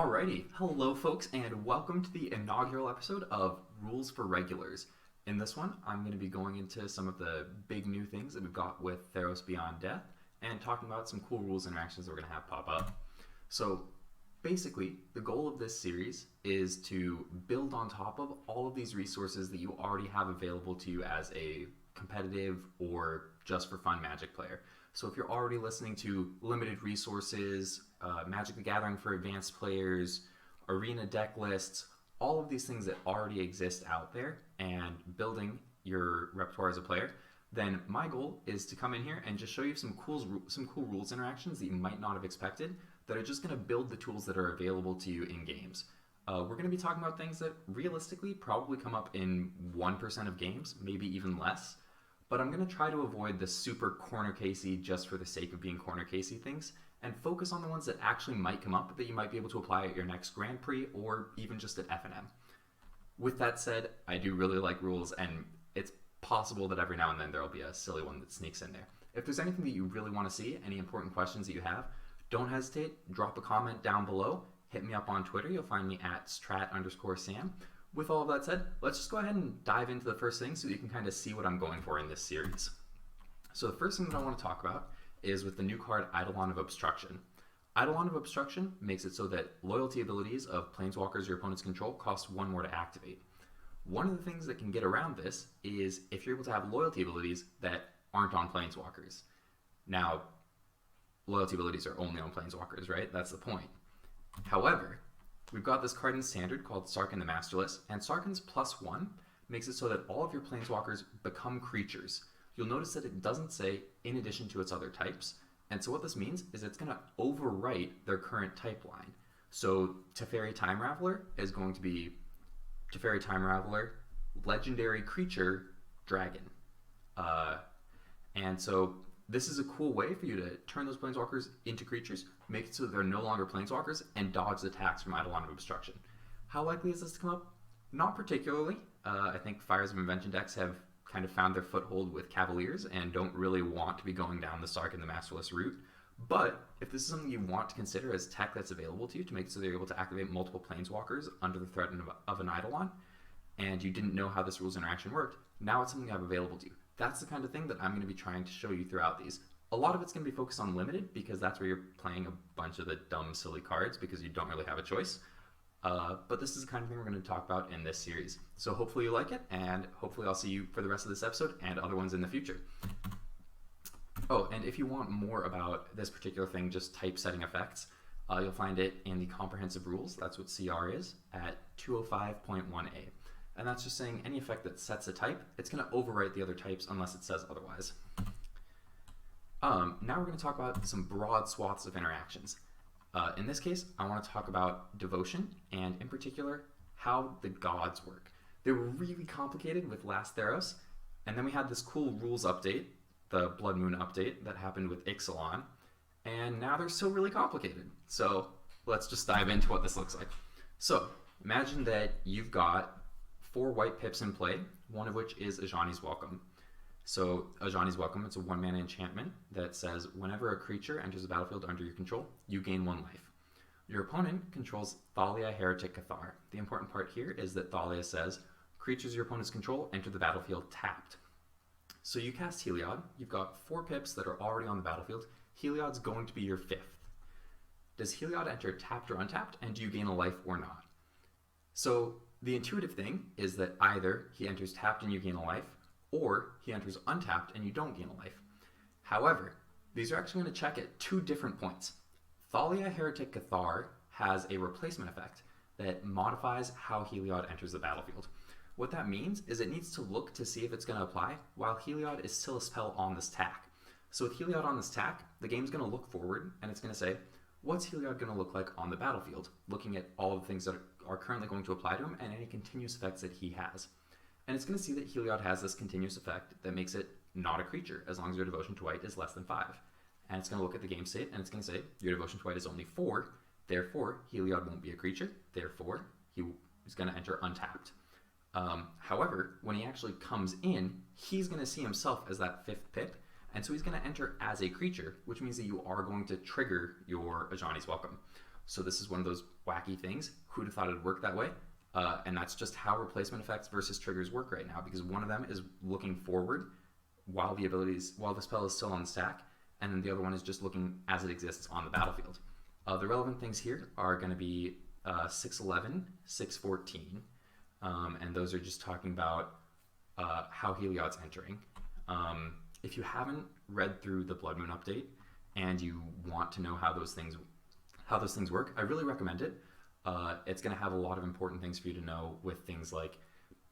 Alrighty, hello folks, and welcome to the inaugural episode of Rules for Regulars. In this one, I'm going to be going into some of the big new things that we've got with Theros Beyond Death, and talking about some cool rules and interactions that we're going to have pop up. So, basically, the goal of this series is to build on top of all of these resources that you already have available to you as a competitive or just for fun Magic player. So if you're already listening to limited resources, Magic the Gathering for advanced players, arena deck lists, all of these things that already exist out there and building your repertoire as a player, then my goal is to come in here and just show you some cool rules interactions that you might not have expected that are just going to build the tools that are available to you in games. We're going to be talking about things that realistically probably come up in 1% of games, maybe even less. But I'm going to try to avoid the super corner casey just for the sake of being corner casey things and focus on the ones that actually might come up that you might be able to apply at your next Grand Prix or even just at FNM. With that said, I do really like rules, and it's possible that every now and then there will be a silly one that sneaks in there. If there's anything that you really want to see, any important questions that you have, don't hesitate, drop a comment down below, hit me up on Twitter, you'll find me at strat_Sam. With all of that said, let's just go ahead and dive into the first thing so that you can kind of see what I'm going for in this series. So the first thing that I want to talk about is with the new card Eidolon of Obstruction. Eidolon of Obstruction makes it so that loyalty abilities of planeswalkers your opponents control cost 1 more to activate. One of the things that can get around this is if you're able to have loyalty abilities that aren't on planeswalkers. Now, loyalty abilities are only on planeswalkers, right? That's the point. However, we've got this card in Standard called Sarkhan the Masterless, and Sarkhan's +1 makes it so that all of your planeswalkers become creatures. You'll notice that it doesn't say in addition to its other types, and so what this means is it's going to overwrite their current type line. So Teferi Time Raveler is going to be Teferi Time Raveler, Legendary Creature, Dragon. And so this is a cool way for you to turn those planeswalkers into creatures, make it so that they're no longer planeswalkers, and dodge attacks from Eidolon of Obstruction. How likely is this to come up? Not particularly. I think Fires of Invention decks have kind of found their foothold with Cavaliers and don't really want to be going down the Sarkhan the Masterless route. But if this is something you want to consider as tech that's available to you to make it so that you're able to activate multiple planeswalkers under the threat of an Eidolon, and you didn't know how this rules interaction worked, now it's something you have available to you. That's the kind of thing that I'm going to be trying to show you throughout these. A lot of it's going to be focused on limited because that's where you're playing a bunch of the dumb, silly cards because you don't really have a choice. But this is the kind of thing we're going to talk about in this series. So hopefully you like it, and hopefully I'll see you for the rest of this episode and other ones in the future. Oh, and if you want more about this particular thing, just typesetting effects, you'll find it in the Comprehensive Rules, that's what CR is, at 205.1a. And that's just saying any effect that sets a type, it's going to overwrite the other types unless it says otherwise. Now we're going to talk about some broad swaths of interactions. In this case, I want to talk about devotion, and in particular, how the gods work. They were really complicated with last Theros, and then we had this cool rules update, the Blood Moon update, that happened with Ixalan, and now they're still really complicated. So let's just dive into what this looks like. So imagine that you've got 4 white pips in play, one of which is Ajani's Welcome. So Ajani's Welcome, it's a 1-mana enchantment that says whenever a creature enters the battlefield under your control, you gain 1 life. Your opponent controls Thalia Heretic Cathar. The important part here is that Thalia says creatures your opponent's control enter the battlefield tapped. So you cast Heliod, you've got 4 pips that are already on the battlefield. Heliod's going to be your 5th. Does Heliod enter tapped or untapped, and do you gain a life or not? So the intuitive thing is that either he enters tapped and you gain a life, or he enters untapped and you don't gain a life. However, these are actually going to check at 2 different points. Thalia Heretic Cathar has a replacement effect that modifies how Heliod enters the battlefield. What that means is it needs to look to see if it's going to apply while Heliod is still a spell on this tack. So with Heliod on this tack, the game's going to look forward and it's going to say, what's Heliod going to look like on the battlefield, looking at all of the things that are currently going to apply to him and any continuous effects that he has. And it's going to see that Heliod has this continuous effect that makes it not a creature as long as your devotion to white is less than 5. And it's going to look at the game state and it's going to say your devotion to white is only 4, therefore Heliod won't be a creature, therefore he is going to enter untapped. However, when he actually comes in, he's going to see himself as that 5th pip, and so he's going to enter as a creature, which means that you are going to trigger your Ajani's Welcome. So this is one of those wacky things. Who'd have thought it'd work that way? And that's just how replacement effects versus triggers work right now, because one of them is looking forward while the spell is still on the stack, and then the other one is just looking as it exists on the battlefield. The relevant things here are going to be 611, 614, and those are just talking about how Heliod's entering. If you haven't read through the Blood Moon update and you want to know how those things work, I really recommend it. It's going to have a lot of important things for you to know with things like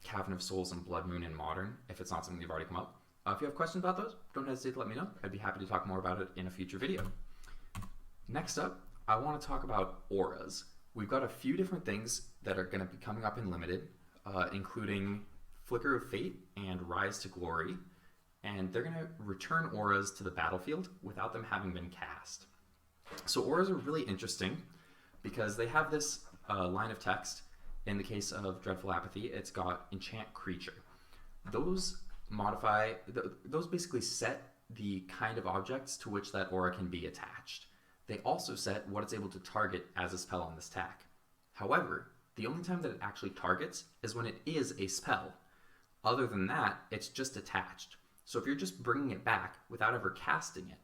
Cavern of Souls and Blood Moon in Modern, if it's not something you've already come up. If you have questions about those, don't hesitate to let me know. I'd be happy to talk more about it in a future video. Next up, I want to talk about auras. We've got a few different things that are going to be coming up in Limited, including Flicker of Fate and Rise to Glory, and they're going to return auras to the battlefield without them having been cast. So auras are really interesting because they have this line of text. In the case of Dreadful Apathy, it's got Enchant Creature. Those basically set the kind of objects to which that aura can be attached. They also set what it's able to target as a spell on this tack. However, the only time that it actually targets is when it is a spell. Other than that, it's just attached. So if you're just bringing it back without ever casting it,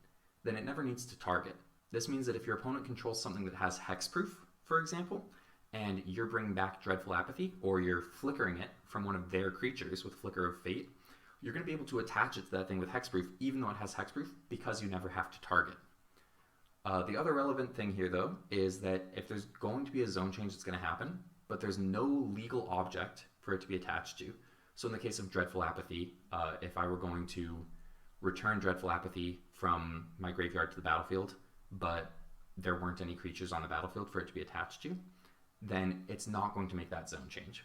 then it never needs to target. This means that if your opponent controls something that has hexproof, for example, and you're bringing back Dreadful Apathy, or you're flickering it from one of their creatures with Flicker of Fate, you're going to be able to attach it to that thing with hexproof, even though it has hexproof, because you never have to target. The other relevant thing here, though, is that if there's going to be a zone change that's going to happen, but there's no legal object for it to be attached to. So in the case of Dreadful Apathy, if I were going to return Dreadful Apathy from my graveyard to the battlefield, but there weren't any creatures on the battlefield for it to be attached to, then it's not going to make that zone change.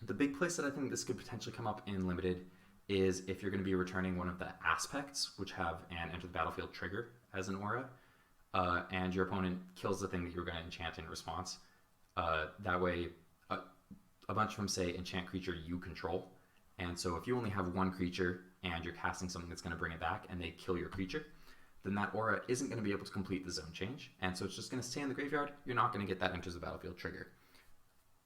The big place that I think this could potentially come up in Limited is if you're going to be returning one of the aspects, which have an Enter the Battlefield trigger as an aura, and your opponent kills the thing that you're going to enchant in response. That way, a bunch of them say enchant creature you control, and so if you only have one creature and you're casting something that's going to bring it back and they kill your creature, then that aura isn't going to be able to complete the zone change, and so it's just going to stay in the graveyard. You're not going to get that Enters the Battlefield trigger.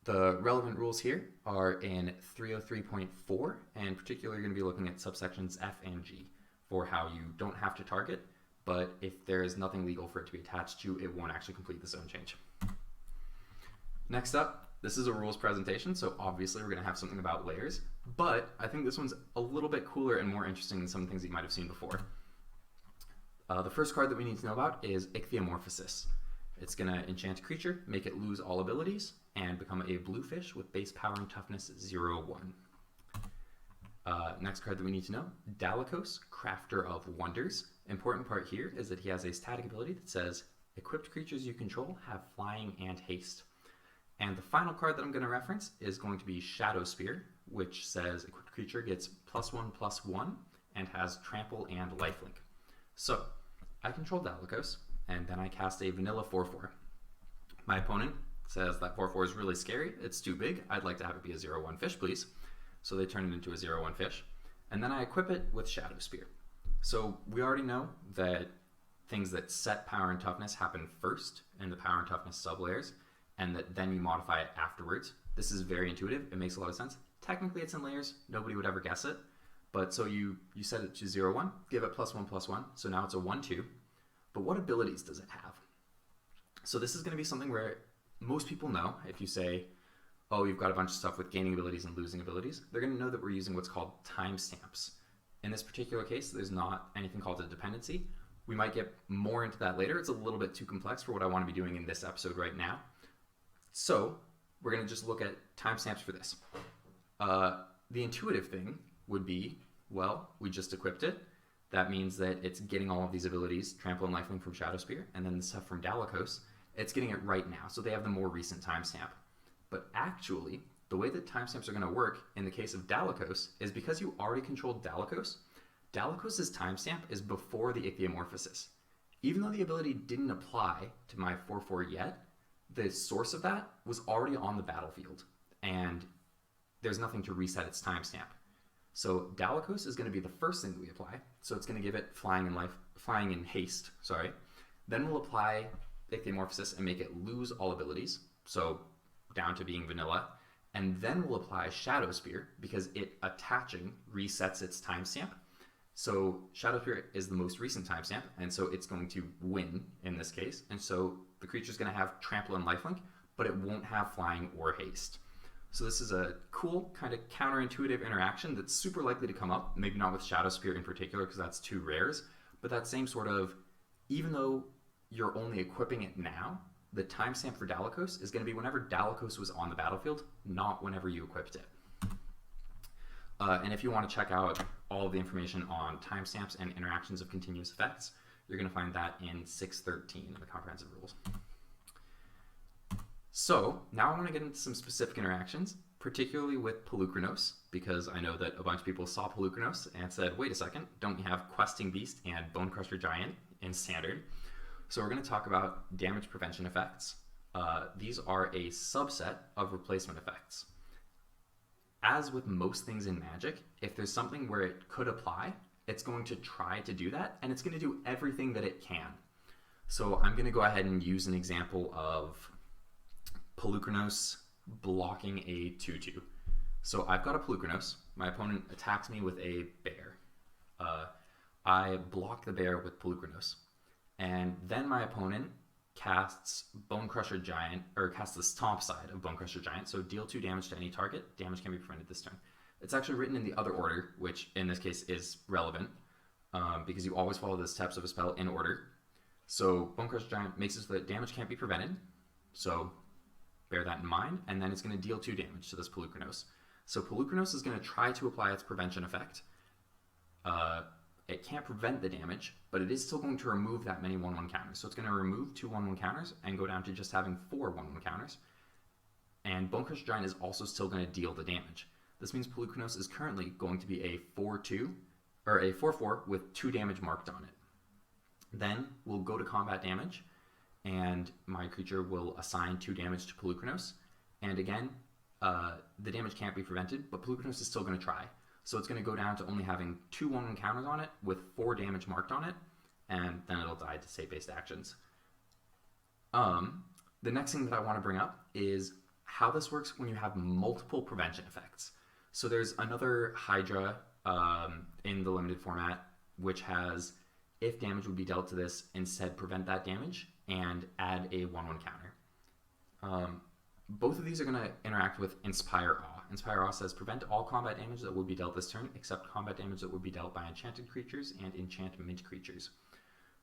The relevant rules here are in 303.4, and particularly going to be looking at subsections F and G for how you don't have to target, but if there is nothing legal for it to be attached to, it won't actually complete the zone change. Next up, this is a rules presentation, so obviously we're going to have something about layers, but I think this one's a little bit cooler and more interesting than some things you might have seen before. The first card that we need to know about is Ichthyomorphosis. It's going to enchant a creature, make it lose all abilities, and become a blue fish with base power and toughness 0/1. Next card that we need to know, Dalakos, Crafter of Wonders. Important part here is that he has a static ability that says, equipped creatures you control have flying and haste. And the final card that I'm going to reference is going to be Shadow Spear, which says equipped creature gets +1/+1 and has trample and lifelink. So, I control Dalakos, and then I cast a vanilla 4/4. My opponent says that 4/4 is really scary, it's too big, I'd like to have it be a 0/1 fish, please. So they turn it into a 0/1 fish, and then I equip it with Shadow Spear. So we already know that things that set power and toughness happen first in the power and toughness sublayers, and that then you modify it afterwards. This is very intuitive, it makes a lot of sense. Technically it's in layers, nobody would ever guess it, but so you set it to 0/1, give it +1/+1, so now it's a 1/2. But what abilities does it have? So this is going to be something where most people know. If you say, oh, you've got a bunch of stuff with gaining abilities and losing abilities, they're going to know that we're using what's called timestamps. In this particular case, there's not anything called a dependency. We might get more into that later. It's a little bit too complex for what I want to be doing in this episode right now. So we're going to just look at timestamps for this. The intuitive thing would be, well, we just equipped it. That means that it's getting all of these abilities, Trample and Lifelink from Shadow Spear, and then the stuff from Dalakos, it's getting it right now, so they have the more recent timestamp. But actually, the way that timestamps are going to work in the case of Dalakos is because you already controlled Dalakos, Dalakos' timestamp is before the Ichthyomorphosis. Even though the ability didn't apply to my 4/4 yet, the source of that was already on the battlefield, and there's nothing to reset its timestamp. So Dalakos is going to be the first thing that we apply. So it's going to give it flying and haste. Then we'll apply ichthyomorphosis and make it lose all abilities, so down to being vanilla, and then we'll apply Shadow Spear because it attaching resets its timestamp. So Shadow Spear is the most recent timestamp, and so it's going to win in this case, and so the creature's going to have Trample and Lifelink, but it won't have Flying or Haste. So this is a cool kind of counterintuitive interaction that's super likely to come up, maybe not with Shadow Spear in particular because that's two rares, but that same sort of, even though you're only equipping it now, the timestamp for Dalekos is going to be whenever Dalekos was on the battlefield, not whenever you equipped it. And if you want to check out all of the information on timestamps and interactions of continuous effects, you're going to find that in 613 in the Comprehensive Rules. So now I want to get into some specific interactions, particularly with Polukranos, because I know that a bunch of people saw Polukranos and said, wait a second, don't you have Questing Beast and Bonecrusher Giant in Standard? So we're going to talk about damage prevention effects. These are a subset of replacement effects. As with most things in Magic, if there's something where it could apply, it's going to try to do that, and it's going to do everything that it can. So I'm going to go ahead and use an example of Polukranos blocking a 2/2. So I've got a Polukranos. My opponent attacks me with a bear. I block the bear with Polukranos. And then my opponent casts Bonecrusher Giant, or casts the Stomp side of Bonecrusher Giant, so deal 2 damage to any target. Damage can be prevented this turn. It's actually written in the other order, which in this case is relevant, because you always follow the steps of a spell in order. So Bonecrusher Giant makes it so that damage can't be prevented, so bear that in mind, and then it's going to deal 2 damage to this Polukranos. So Polukranos is going to try to apply its prevention effect. It can't prevent the damage, but it is still going to remove that many 1/1 counters. So it's going to remove 2 1/1 counters and go down to just having 4 1/1 counters. And Bonecrusher Giant is also still going to deal the damage. This means Polukranos is currently going to be a 4/2, or a 4/4 with 2 damage marked on it. Then we'll go to combat damage, and my creature will assign 2 damage to Polukranos. And again, the damage can't be prevented, but Polukranos is still going to try. So it's going to go down to only having 2 1/1 counters on it with 4 damage marked on it, and then it'll die to state-based actions. The next thing that I want to bring up is how this works when you have multiple prevention effects. So there's another Hydra in the limited format, which has, if damage would be dealt to this, instead prevent that damage and add a 1/1 counter. Both of these are going to interact with Inspire Awe. Inspire Awe says prevent all combat damage that would be dealt this turn, except combat damage that would be dealt by enchanted creatures and enchantment creatures.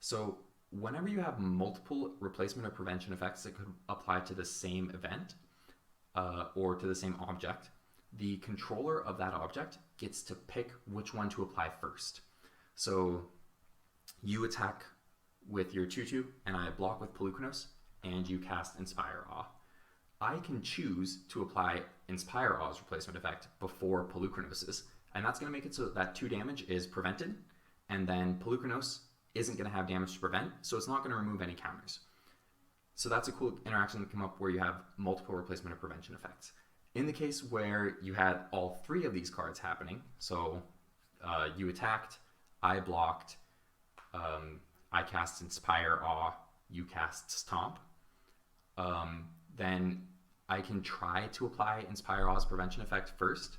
So whenever you have multiple replacement or prevention effects that could apply to the same event or to the same object, the controller of that object gets to pick which one to apply first. So you attack with your 2/2, and I block with Polukranos, and you cast Inspire Awe. I can choose to apply Inspire Aw's replacement effect before Polukranos's, and that's going to make it so that 2 damage is prevented, and then Polukranos isn't going to have damage to prevent, so it's not going to remove any counters. So that's a cool interaction that come up where you have multiple replacement or prevention effects. In the case where you had all 3 of these cards happening, so you attacked, I blocked, I cast Inspire Awe, you cast Stomp, then I can try to apply Inspire Aw's prevention effect first,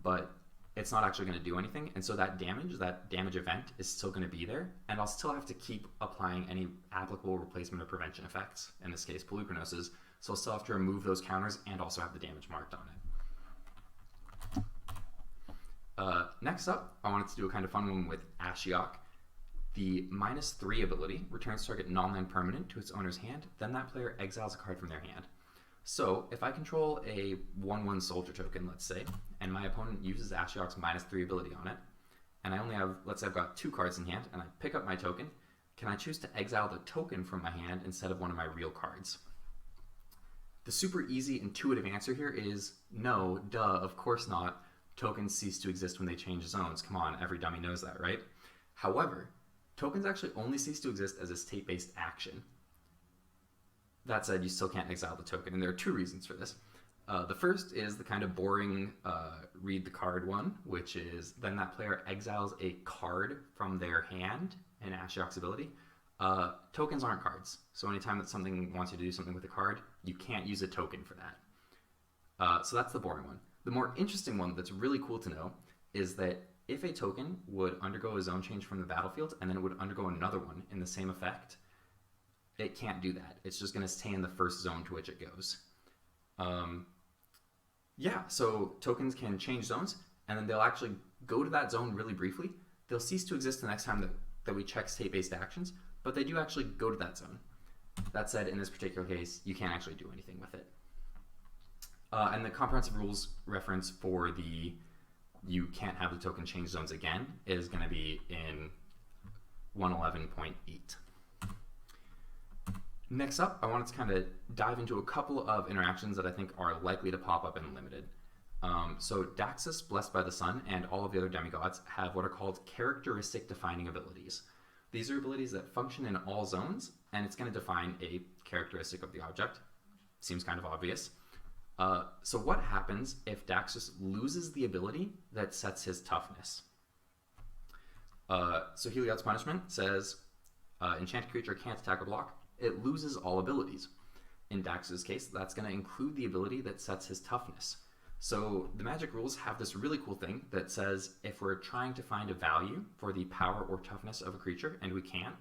but it's not actually going to do anything, and so that damage event is still going to be there, and I'll still have to keep applying any applicable replacement or prevention effects, in this case Polukranos's, so I'll still have to remove those counters and also have the damage marked on it. Next up, I wanted to do a kind of fun one with Ashiok. The -3 ability returns target non-land permanent to its owner's hand, then that player exiles a card from their hand. So if I control a 1/1 soldier token, let's say, and my opponent uses Ashiok's -3 ability on it, and I only have, let's say I've got 2 cards in hand, and I pick up my token, can I choose to exile the token from my hand instead of one of my real cards? The super easy, intuitive answer here is no, duh, of course not. Tokens cease to exist when they change zones. Come on, every dummy knows that, right? However, tokens actually only cease to exist as a state-based action. That said, you still can't exile the token, and there are 2 reasons for this. The first is the kind of boring read the card one, which is then that player exiles a card from their hand in Ashiok's ability. Tokens aren't cards, so anytime that something wants you to do something with a card, you can't use a token for that. So that's the boring one. The more interesting one that's really cool to know is that if a token would undergo a zone change from the battlefield and then it would undergo another one in the same effect, it can't do that. It's just going to stay in the first zone to which it goes. Yeah, so tokens can change zones, and then they'll actually go to that zone really briefly. They'll cease to exist the next time that we check state-based actions, but they do actually go to that zone. That said, in this particular case, you can't actually do anything with it. And the comprehensive rules reference for the you can't have the token change zones again is going to be in 111.8. Next up, I wanted to kind of dive into a couple of interactions that I think are likely to pop up in Limited. So Daxus, Blessed by the Sun, and all of the other demigods have what are called characteristic defining abilities. These are abilities that function in all zones, and it's going to define a characteristic of the object. Seems kind of obvious. So what happens if Daxus loses the ability that sets his toughness? So Heliod's Punishment says, enchanted creature can't attack or block. It loses all abilities. In Daxus' case, that's going to include the ability that sets his toughness. So the Magic rules have this really cool thing that says if we're trying to find a value for the power or toughness of a creature, and we can't,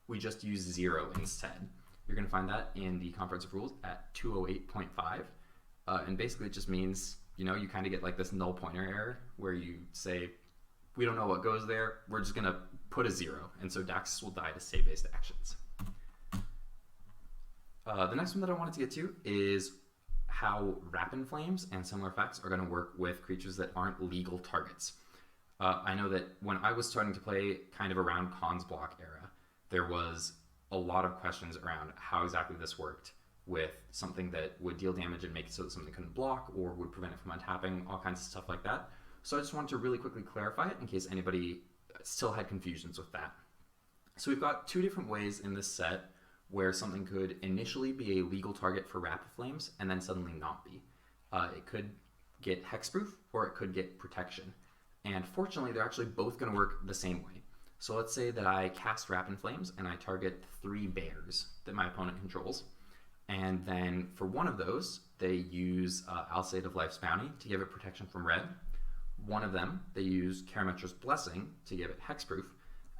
we just use 0 instead. You're going to find that in the comprehensive rules at 208.5. And basically it just means, you know, you kind of get like this null pointer error where you say, we don't know what goes there, we're just going to put a 0. And so Daxus will die to state-based actions. The next one that I wanted to get to is how Rapid Flames and similar effects are going to work with creatures that aren't legal targets. I know that when I was starting to play kind of around Khans block era, there was a lot of questions around how exactly this worked with something that would deal damage and make it so that something couldn't block or would prevent it from untapping, all kinds of stuff like that. So I just wanted to really quickly clarify it in case anybody still had confusions with that. So we've got two different ways in this set where something could initially be a legal target for Rapid Flames and then suddenly not be. It could get hexproof or it could get protection. And fortunately, they're actually both going to work the same way. So let's say that I cast Rapid Flames and I target 3 bears that my opponent controls. And then for one of those, they use Alseid of Life's Bounty to give it protection from red. One of them, they use Karametra's Blessing to give it hexproof.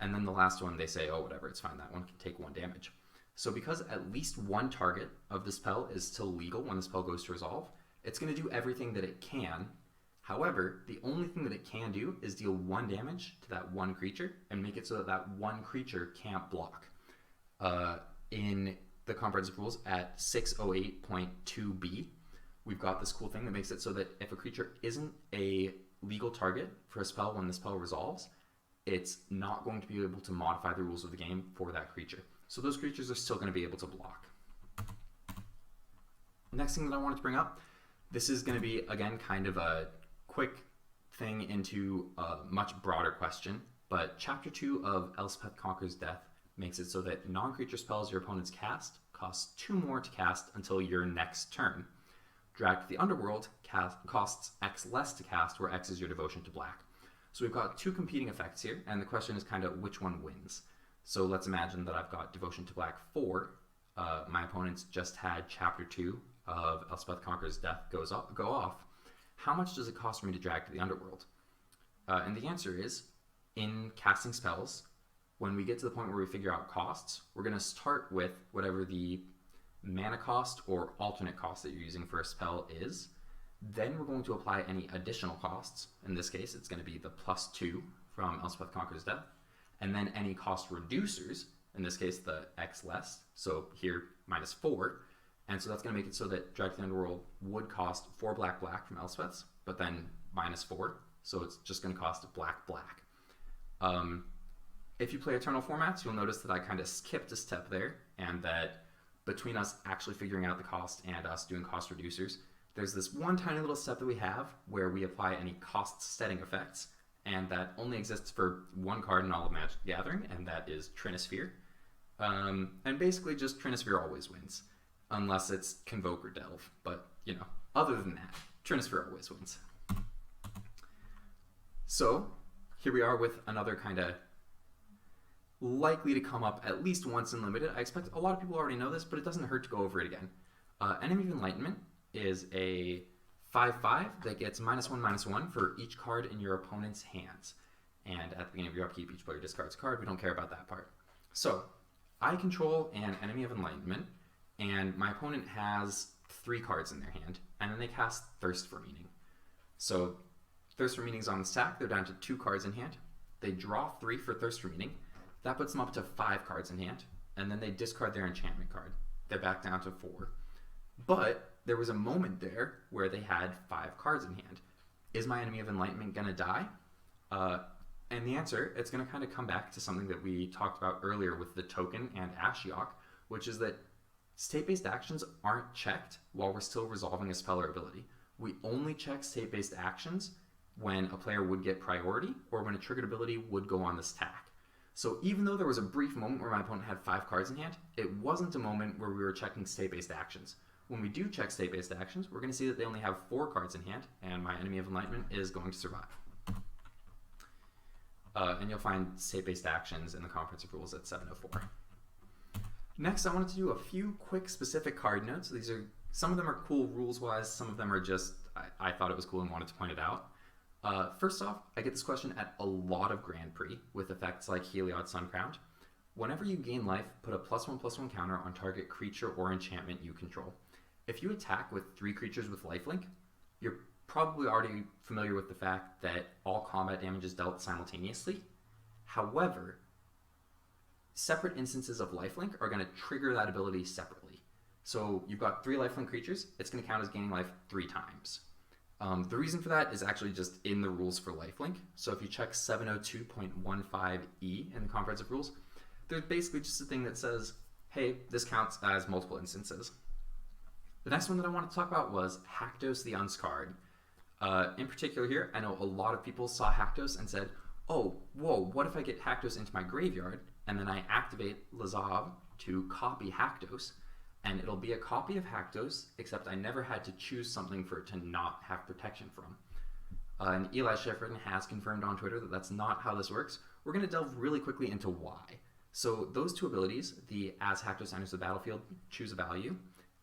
And then the last one, they say, oh, whatever, it's fine, that one can take 1 damage. So because at least one target of the spell is still legal when the spell goes to resolve, it's going to do everything that it can. However, the only thing that it can do is deal 1 damage to that one creature and make it so that that one creature can't block. In the comprehensive rules at 608.2b, we've got this cool thing that makes it so that if a creature isn't a legal target for a spell when the spell resolves, it's not going to be able to modify the rules of the game for that creature. So those creatures are still going to be able to block. Next thing that I wanted to bring up, this is going to be, again, kind of a quick thing into a much broader question, but Chapter 2 of Elspeth Conquers Death makes it so that non-creature spells your opponents cast cost 2 more to cast until your next turn. Drag to the Underworld costs X less to cast, where X is your devotion to black. So we've got 2 competing effects here, and the question is kind of which one wins. So let's imagine that I've got Devotion to Black 4. My opponents just had Chapter 2 of Elspeth Conquers Death go off. How much does it cost for me to drag to the Underworld? And the answer is, in casting spells, when we get to the point where we figure out costs, we're going to start with whatever the mana cost or alternate cost that you're using for a spell is. Then we're going to apply any additional costs. In this case, it's going to be the +2 from Elspeth Conquers Death. And then any cost reducers, in this case the X less, so here -4. And so that's going to make it so that Drag to the Underworld would cost 4 black from Elspeth's, but then -4, so it's just going to cost black. If you play Eternal formats, you'll notice that I kind of skipped a step there, and that between us actually figuring out the cost and us doing cost reducers, there's this one tiny little step that we have where we apply any cost setting effects, and that only exists for 1 card in all of Magic the Gathering, and that is Trinisphere. And basically just Trinisphere always wins, unless it's Convoke or Delve, but, you know, other than that, Trinisphere always wins. So, here we are with another kind of likely to come up at least once in Limited. I expect a lot of people already know this, but it doesn't hurt to go over it again. Enemy of Enlightenment is a 5/5 that gets -1/-1 for each card in your opponent's hands. And at the beginning of your upkeep, each player discards a card. We don't care about that part. So, I control an Enemy of Enlightenment, and my opponent has 3 cards in their hand, and then they cast Thirst for Meaning. So, Thirst for Meaning is on the stack. They're down to 2 cards in hand. They draw 3 for Thirst for Meaning. That puts them up to 5 cards in hand, and then they discard their enchantment card. They're back down to 4. But there was a moment there where they had 5 cards in hand. Is my Enemy of Enlightenment going to die? And the answer, it's going to kind of come back to something that we talked about earlier with the token and Ashiok, which is that state-based actions aren't checked while we're still resolving a spell or ability. We only check state-based actions when a player would get priority or when a triggered ability would go on the stack. So even though there was a brief moment where my opponent had 5 cards in hand, it wasn't a moment where we were checking state-based actions. When we do check state-based actions, we're going to see that they only have 4 cards in hand, and my Enemy of Enlightenment is going to survive. And you'll find state-based actions in the Comprehensive Rules at 704. Next, I wanted to do a few quick specific card notes. Some of them are cool rules-wise, some of them are just, I thought it was cool and wanted to point it out. First off, I get this question at a lot of Grand Prix with effects like Heliod Suncrowned. Whenever you gain life, put a +1/+1 counter on target creature or enchantment you control. If you attack with 3 creatures with lifelink, you're probably already familiar with the fact that all combat damage is dealt simultaneously. However, separate instances of lifelink are going to trigger that ability separately. So you've got 3 lifelink creatures, it's going to count as gaining life 3 times. The reason for that is actually just in the rules for lifelink. So if you check 702.15e in the Comprehensive Rules, there's basically just a thing that says, hey, this counts as multiple instances. The next one that I wanted to talk about was Haktos the Unscarred. In particular here, I know a lot of people saw Haktos and said, oh, whoa, what if I get Haktos into my graveyard and then I activate Lazav to copy Haktos, and it'll be a copy of Haktos, except I never had to choose something for it to not have protection from. And Eli Schifrin has confirmed on Twitter that that's not how this works. We're going to delve really quickly into why. So those 2 abilities, the as Haktos enters the battlefield, choose a value,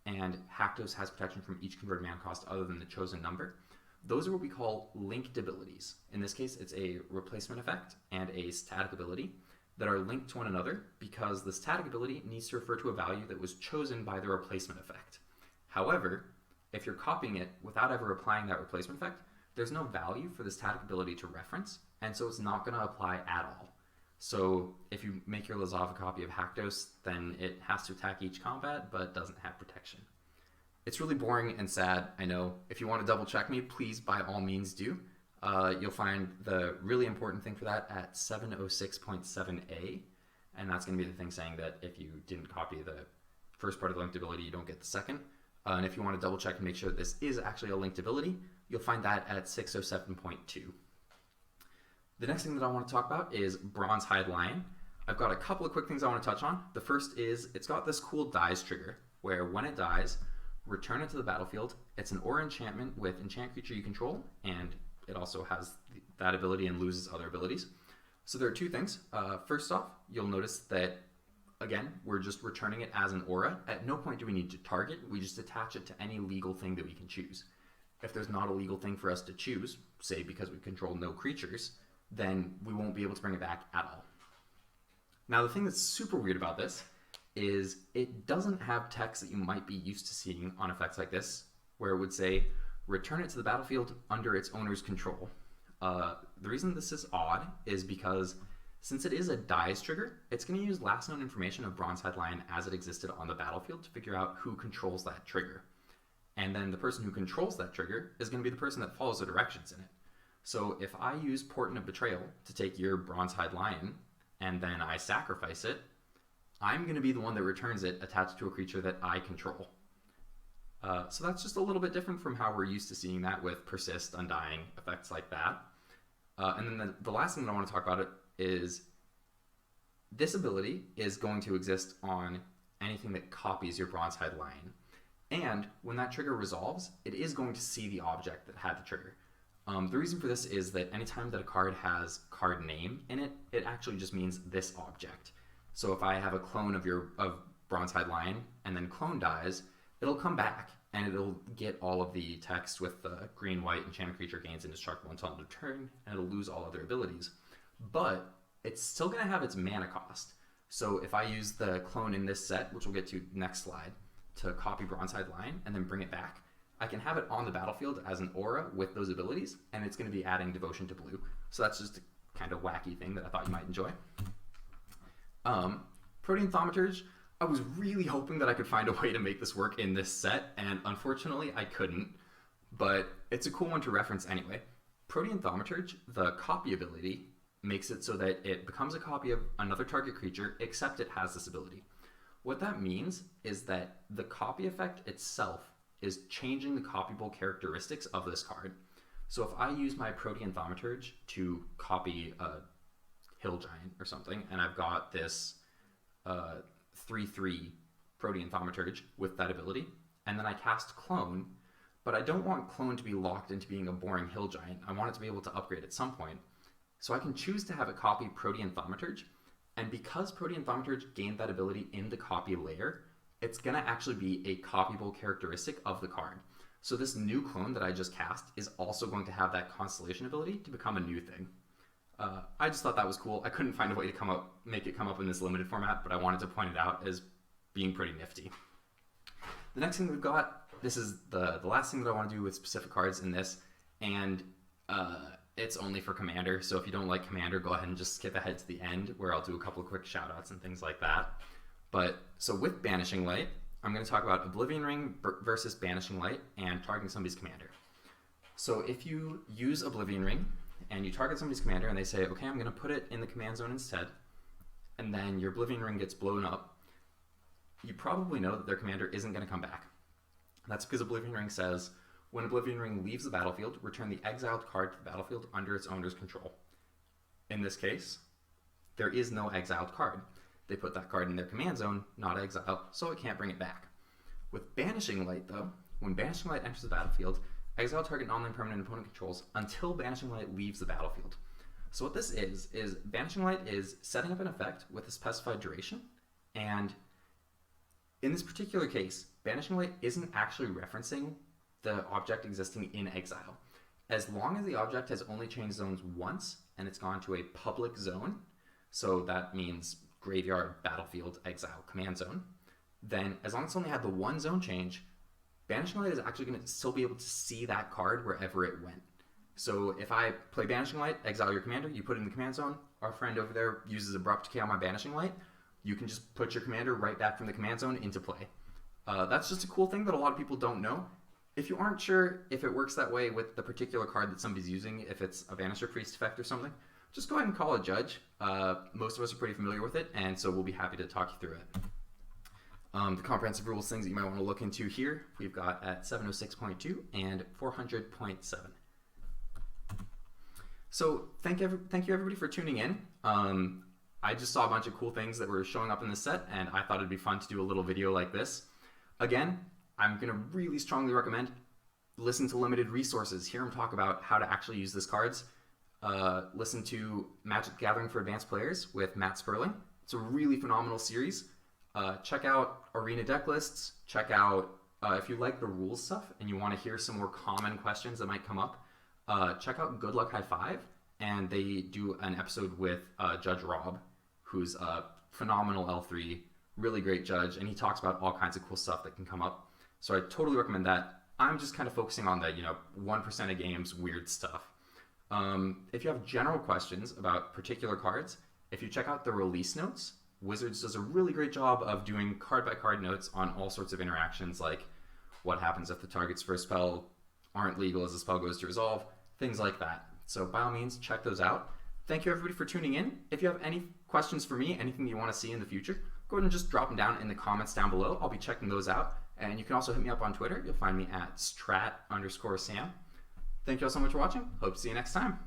and Haktos has protection from each converted mana cost other than the chosen number. Those are what we call linked abilities. In this case, it's a replacement effect and a static ability that are linked to one another because the static ability needs to refer to a value that was chosen by the replacement effect. However, if you're copying it without ever applying that replacement effect, there's no value for the static ability to reference, and so it's not going to apply at all. So if you make your Lazav a copy of Haktos, then it has to attack each combat, but doesn't have protection. It's really boring and sad, I know. If you want to double check me, please by all means do. You'll find the really important thing for that at 706.7a, and that's going to be the thing saying that if you didn't copy the first part of the linked ability, you don't get the second. And if you want to double check and make sure that this is actually a linked ability, you'll find that at 607.2. The next thing that I want to talk about is Bronzehide Lion. I've got a couple of quick things I want to touch on. The first is it's got this cool dies trigger, where when it dies, return it to the battlefield. It's an aura enchantment with enchant creature you control, and it also has that ability and loses other abilities. So there are 2 things. First off, you'll notice that, again, we're just returning it as an aura. At no point do we need to target. We just attach it to any legal thing that we can choose. If there's not a legal thing for us to choose, say because we control no creatures, then we won't be able to bring it back at all. Now, the thing that's super weird about this is it doesn't have text that you might be used to seeing on effects like this, where it would say, return it to the battlefield under its owner's control. The reason this is odd is because since it is a dies trigger, it's going to use last known information of Bronzehide Lion as it existed on the battlefield to figure out who controls that trigger. And then the person who controls that trigger is going to be the person that follows the directions in it. So if I use Portent of Betrayal to take your Bronzehide Lion, and then I sacrifice it, I'm going to be the one that returns it attached to a creature that I control. So that's just a little bit different from how we're used to seeing that with Persist, Undying, effects like that. And then the last thing that I want to talk about it is this ability is going to exist on anything that copies your Bronzehide Lion. And when that trigger resolves, it is going to see the object that had the trigger. The reason for this is that anytime that a card has card name in it, it actually just means this object. So if I have a clone of Bronze-Hide Lion and then clone dies, it'll come back and it'll get all of the text with the green-white enchanted creature gains indestructible until end of turn, and it'll lose all other abilities. But it's still going to have its mana cost. So if I use the clone in this set, which we'll get to next slide, to copy Bronze-Hide Lion and then bring it back, I can have it on the battlefield as an aura with those abilities, and it's going to be adding Devotion to blue. So that's just a kind of wacky thing that I thought you might enjoy. Protean Thaumaturge, I was really hoping that I could find a way to make this work in this set, and unfortunately I couldn't, but it's a cool one to reference anyway. Protean Thaumaturge, the copy ability, makes it so that it becomes a copy of another target creature, except it has this ability. What that means is that the copy effect itself is changing the copyable characteristics of this card. So if I use my Protean Thaumaturge to copy a Hill Giant or something, and I've got this 3/3 Protean Thaumaturge with that ability, and then I cast Clone, but I don't want Clone to be locked into being a boring Hill Giant. I want it to be able to upgrade at some point. So I can choose to have it copy Protean Thaumaturge, and because Protean Thaumaturge gained that ability in the copy layer, it's going to actually be a copyable characteristic of the card. So this new clone that I just cast is also going to have that Constellation ability to become a new thing. I just thought that was cool. I couldn't find a way to make it come up in this limited format, but I wanted to point it out as being pretty nifty. The next thing we've got, this is the last thing that I want to do with specific cards in this, and it's only for Commander, so if you don't like Commander, go ahead and just skip ahead to the end where I'll do a couple of quick shout-outs and things like that. But so with Banishing Light, I'm going to talk about Oblivion Ring versus Banishing Light and targeting somebody's commander. So if you use Oblivion Ring and you target somebody's commander and they say, okay, I'm going to put it in the command zone instead, and then your Oblivion Ring gets blown up, you probably know that their commander isn't going to come back. That's because Oblivion Ring says, when Oblivion Ring leaves the battlefield, return the exiled card to the battlefield under its owner's control. In this case, there is no exiled card. They put that card in their command zone, not exiled, so it can't bring it back. With Banishing Light, though, when Banishing Light enters the battlefield, exile target non-land permanent opponent controls until Banishing Light leaves the battlefield. So what this is Banishing Light is setting up an effect with a specified duration, and in this particular case, Banishing Light isn't actually referencing the object existing in exile. As long as the object has only changed zones once and it's gone to a public zone, so that means graveyard, battlefield, exile, command zone, then as long as it's only had the one zone change, Banishing Light is actually going to still be able to see that card wherever it went. So if I play Banishing Light, exile your commander, you put it in the command zone, our friend over there uses Abrupt Decay on my Banishing Light, you can just put your commander right back from the command zone into play. That's just a cool thing that a lot of people don't know. If you aren't sure if it works that way with the particular card that somebody's using, if it's a Banisher Priest effect or something, just go ahead and call a judge. Most of us are pretty familiar with it, and so we'll be happy to talk you through it. The comprehensive rules things that you might want to look into here, we've got at 706.2 and 400.7. So thank you everybody for tuning in. I just saw a bunch of cool things that were showing up in this set, and I thought it'd be fun to do a little video like this. Again, I'm going to really strongly recommend listen to limited resources. Hear them talk about how to actually use these cards. Listen to Magic the Gathering for Advanced Players with Matt Sperling. It's a really phenomenal series. Check out Arena deck lists. Check out, if you like the rules stuff and you want to hear some more common questions that might come up, check out Good Luck High Five. And they do an episode with Judge Rob, who's a phenomenal L3, really great judge, and he talks about all kinds of cool stuff that can come up. So I totally recommend that. I'm just kind of focusing on the 1% of games weird stuff. If you have general questions about particular cards, if you check out the release notes, Wizards does a really great job of doing card-by-card notes on all sorts of interactions, like what happens if the target's first spell aren't legal as the spell goes to resolve, things like that. So by all means, check those out. Thank you everybody for tuning in. If you have any questions for me, anything you want to see in the future, go ahead and just drop them down in the comments down below. I'll be checking those out. And you can also hit me up on Twitter. You'll find me at strat_Sam. Thank you all so much for watching. Hope to see you next time.